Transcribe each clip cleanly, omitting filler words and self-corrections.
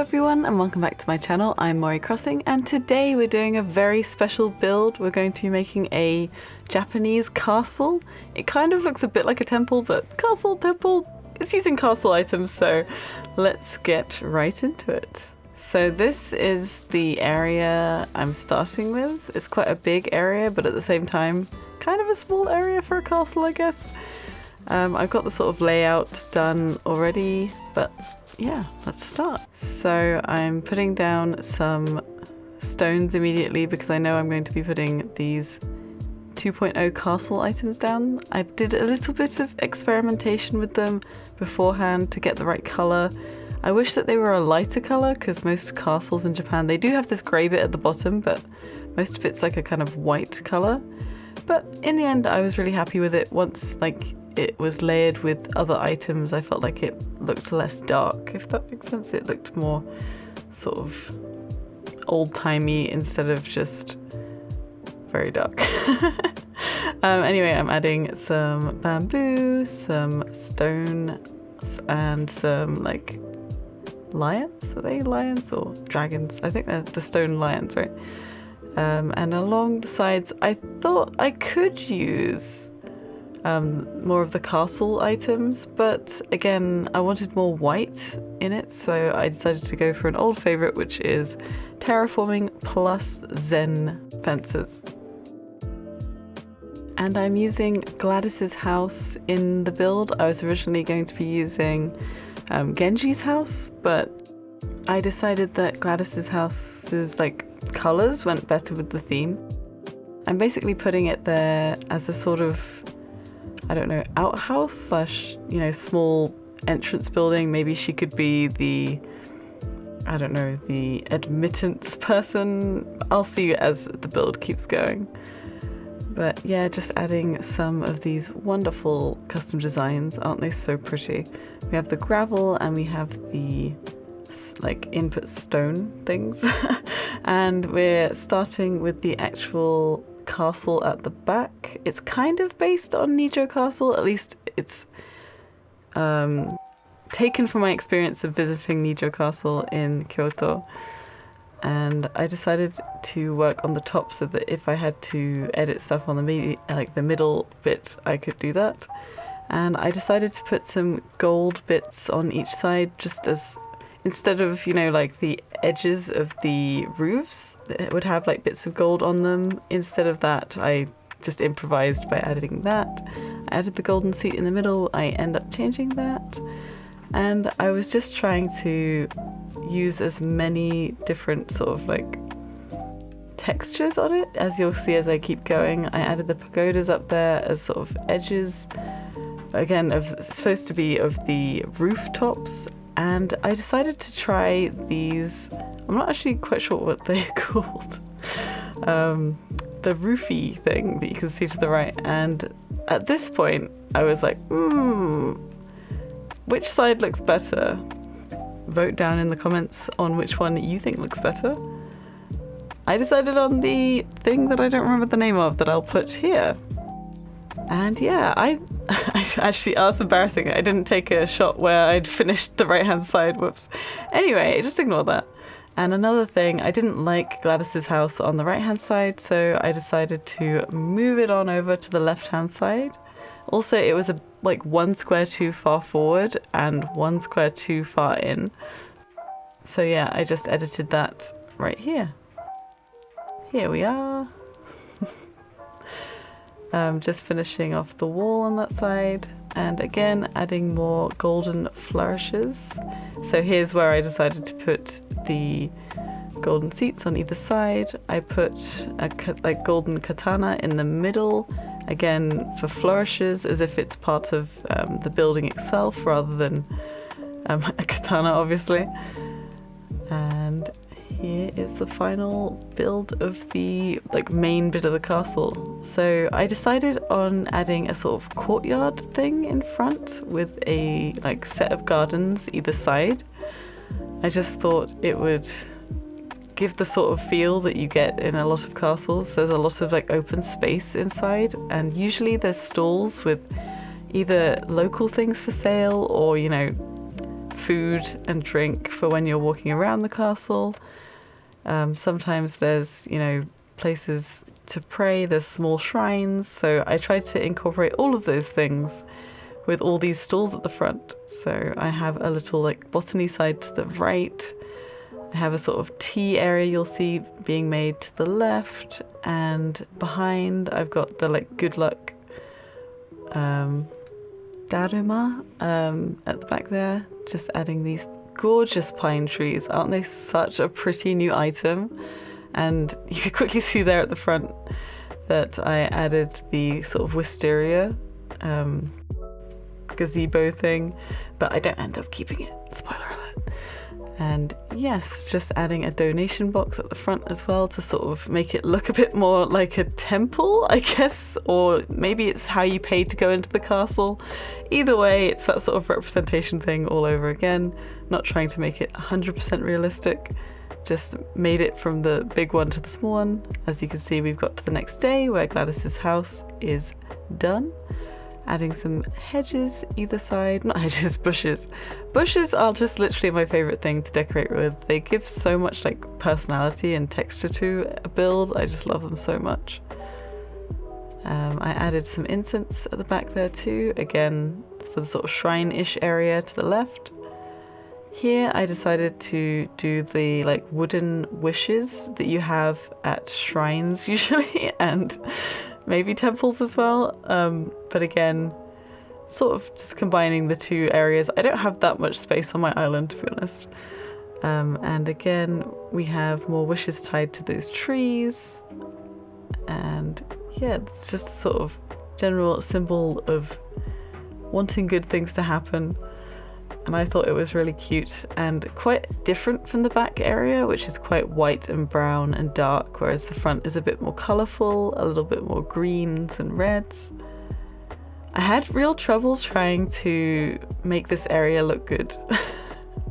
everyone and welcome back to my channel. I'm Mori Crossing and today we're doing a very special build. We're going to be making a Japanese castle. It kind of looks a bit like a temple, but temple, it's using castle items, so let's get right into it. So this is the area I'm starting with. It's quite a big area, but at the same time, kind of a small area for a castle, I guess. I've got the sort of layout done already, but yeah, let's start. So I'm putting down some stones immediately because I know I'm going to be putting these 2.0 castle items down. I did a little bit of experimentation with them beforehand to get the right color. I wish that they were a lighter color because most castles in Japan, they do have this gray bit at the bottom, but most of it's like a kind of white color. But in the end, I was really happy with it. Once it was layered with other items, I felt like it looked less dark, if that makes sense. It looked more sort of old-timey instead of just very dark. Anyway, I'm adding some bamboo, some stone, and some like lions. Are they lions or dragons? I think they're the stone lions, right? And along the sides, I thought I could use more of the castle items, but again, I wanted more white in it, so I decided to go for an old favorite, which is terraforming plus Zen fences. And I'm using Gladys's house in the build. I was originally going to be using Genji's house, but I decided that Gladys's house's colors went better with the theme. I'm basically putting it there as a sort of, I don't know, outhouse slash, small entrance building. Maybe she could be the, I don't know, the admittance person. I'll see as the build keeps going. But yeah, just adding some of these wonderful custom designs. Aren't they so pretty? We have the gravel and we have the input stone things. And we're starting with the actual castle at the back. It's kind of based on Nijo Castle, at least it's taken from my experience of visiting Nijo Castle in Kyoto. And I decided to work on the top so that if I had to edit stuff on the middle bit, I could do that. And I decided to put some gold bits on each side, just as instead of, the edges of the roofs that would have bits of gold on them. Instead of that, I just improvised by adding that. I added the golden seat in the middle. I end up changing that. And I was just trying to use as many different sort of textures on it. As you'll see as I keep going, I added the pagodas up there as sort of edges, again, supposed to be of the rooftops. And I decided to try these, I'm not actually quite sure what they're called, the roofy thing that you can see to the right. And at this point, I was like, which side looks better? Vote down in the comments on which one you think looks better. I decided on the thing that I don't remember the name of that I'll put here. And yeah, I actually, that's embarrassing. I didn't take a shot where I'd finished the right hand side, whoops. Anyway, just ignore that. And another thing, I didn't like Gladys's house on the right hand side, so I decided to move it on over to the left hand side. Also, it was one square too far forward and one square too far in. So yeah, I just edited that right here. Here we are. Just finishing off the wall on that side, and again adding more golden flourishes. So here's where I decided to put the golden seats on either side. I put a golden katana in the middle, again for flourishes, as if it's part of the building itself rather than a katana, obviously. And here is the final build of the main bit of the castle. So I decided on adding a sort of courtyard thing in front with a set of gardens either side. I just thought it would give the sort of feel that you get in a lot of castles. There's a lot of open space inside, and usually there's stalls with either local things for sale or food and drink for when you're walking around the castle. Sometimes there's, you know, places to pray, there's small shrines, so I tried to incorporate all of those things with all these stalls at the front. So I have a little like botany side to the right, I have a sort of tea area you'll see being made to the left, and behind I've got the like good luck daruma at the back there, just adding these gorgeous pine trees. Aren't they such a pretty new item? And you can quickly see there at the front that I added the sort of wisteria gazebo thing, but I don't end up keeping it, spoiler alert. And yes, just adding a donation box at the front as well to sort of make it look a bit more like a temple, I guess, or maybe it's how you pay to go into the castle. Either way, it's that sort of representation thing all over again, not trying to make it 100% realistic, just made it from the big one to the small one. As you can see, we've got to the next day where Gladys's house is done. Adding some hedges either side, not hedges, bushes. Bushes are just literally my favorite thing to decorate with. They give so much like personality and texture to a build. I just love them so much. I added some incense at the back there too, again for the sort of shrine-ish area to the left. Here I decided to do the like wooden wishes that you have at shrines usually, and maybe temples as well, but again, sort of just combining the two areas. I don't have that much space on my island, to be honest. And again, we have more wishes tied to those trees, and yeah, it's just a sort of general symbol of wanting good things to happen. And I thought it was really cute and quite different from the back area, which is quite white and brown and dark, whereas the front is a bit more colourful, a little bit more greens and reds. I had real trouble trying to make this area look good,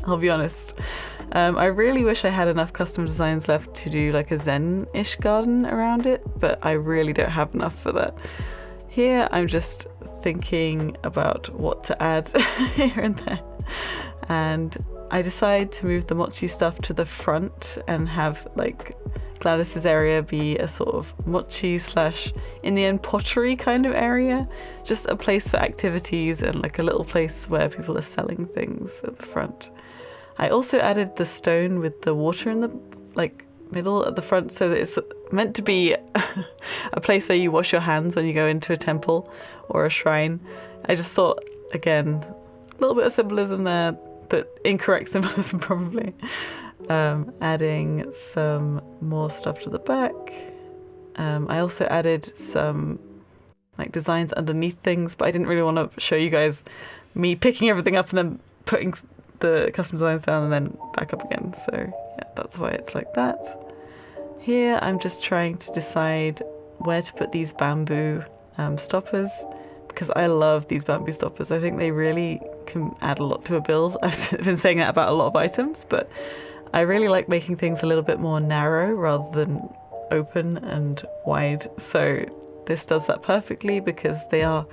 I'll be honest. I really wish I had enough custom designs left to do like a zen-ish garden around it, but I really don't have enough for that. Here I'm just thinking about what to add here and there. And I decided to move the mochi stuff to the front and have like Gladys's area be a sort of mochi slash, in the end, pottery kind of area. Just a place for activities and like a little place where people are selling things at the front. I also added the stone with the water in the like middle at the front, so that it's meant to be a place where you wash your hands when you go into a temple or a shrine. I just thought, again, a little bit of symbolism there, but incorrect symbolism probably. Adding some more stuff to the back. I also added some like designs underneath things, but I didn't really want to show you guys me picking everything up and then putting the custom designs down and then back up again. So yeah, that's why it's like that. Here I'm just trying to decide where to put these bamboo stoppers, because I love these bamboo stoppers. I think they really can add a lot to a build. I've been saying that about a lot of items, but I really like making things a little bit more narrow rather than open and wide. So this does that perfectly, because they are,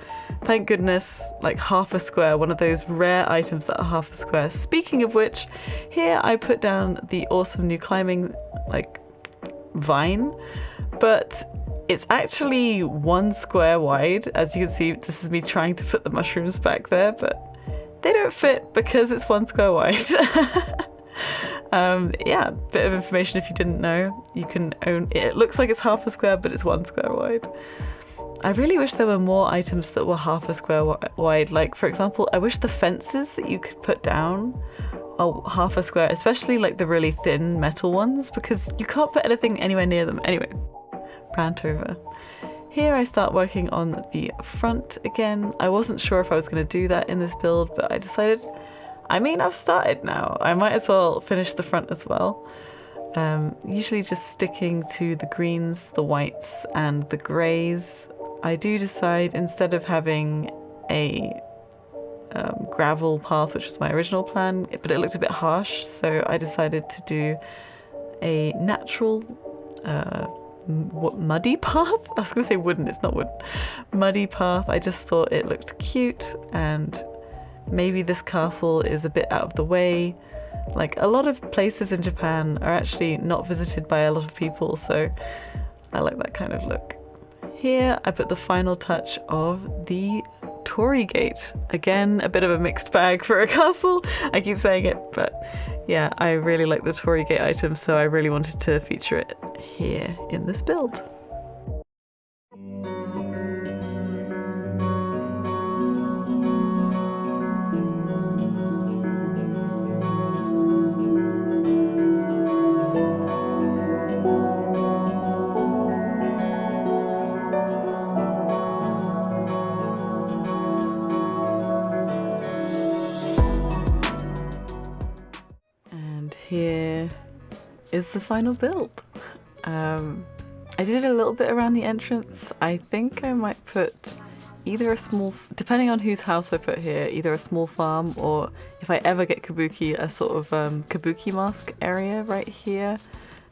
thank goodness, like half a square, one of those rare items that are half a square. Speaking of which, here I put down the awesome new climbing like vine, but it's actually 1 square wide. As you can see, this is me trying to put the mushrooms back there, but they don't fit because it's 1 square wide. Yeah, bit of information if you didn't know. You can own it. It looks like it's half a square, but it's 1 square wide. I really wish there were more items that were half a square wide. Like, for example, I wish the fences that you could put down are half a square, especially like the really thin metal ones, because you can't put anything anywhere near them. Anyway, rant over. Here I start working on the front again. I wasn't sure if I was going to do that in this build, but I decided, I mean, I've started now. I might as well finish the front as well. Usually just sticking to the greens, the whites, and the greys. I do decide, instead of having a gravel path, which was my original plan, but it looked a bit harsh, so I decided to do a natural muddy path? I was going to say wooden, it's not wooden. Muddy path. I just thought it looked cute and maybe this castle is a bit out of the way. Like, a lot of places in Japan are actually not visited by a lot of people, so I like that kind of look. Here I put the final touch of the Torii Gate. Again, a bit of a mixed bag for a castle. I keep saying it, but yeah, I really like the Torii Gate item, so I really wanted to feature it here in this build. Here is the final build. I did a little bit around the entrance. I think I might put either a small, depending on whose house I put here, either a small farm or, if I ever get kabuki, a sort of kabuki mask area right here,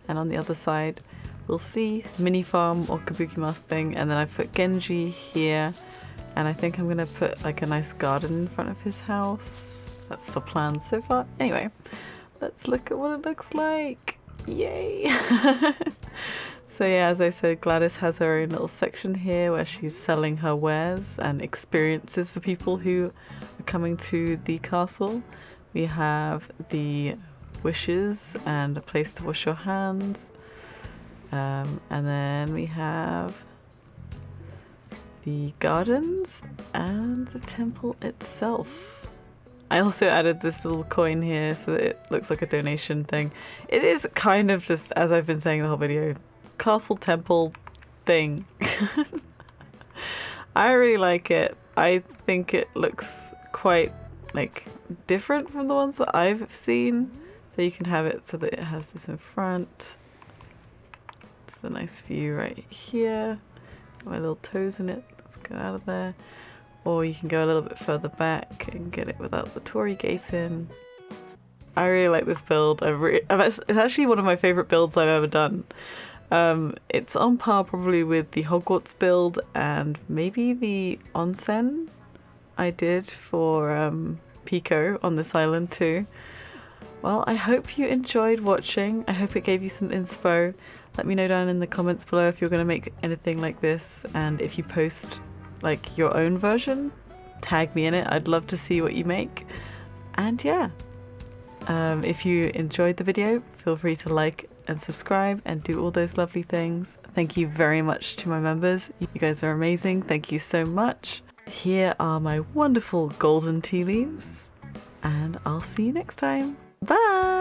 and on the other side we'll see mini farm or kabuki mask thing. And then I put Genji here, and I think I'm gonna put like a nice garden in front of his house. That's the plan so far. Anyway, let's look at what it looks like. Yay! So yeah, as I said, Gladys has her own little section here where she's selling her wares and experiences for people who are coming to the castle. We have the wishes and a place to wash your hands. And then we have the gardens and the temple itself. I also added this little coin here so that it looks like a donation thing. It is kind of just, as I've been saying the whole video, castle temple thing. I really like it. I think it looks quite like different from the ones that I've seen. So you can have it so that it has this in front. It's a nice view right here. Got my little toes in it. Let's get out of there. Or you can go a little bit further back and get it without the Torii Gate in. I really like this build. It's actually one of my favourite builds I've ever done. It's on par probably with the Hogwarts build and maybe the onsen I did for Pico on this island too. Well, I hope you enjoyed watching. I hope it gave you some inspo. Let me know down in the comments below if you're going to make anything like this, and if you post like your own version, tag me in it. I'd love to see what you make. And yeah, if you enjoyed the video, feel free to like and subscribe and do all those lovely things. Thank you very much to my members. You guys are amazing. Thank you so much. Here are my wonderful golden tea leaves, and I'll see you next time. Bye!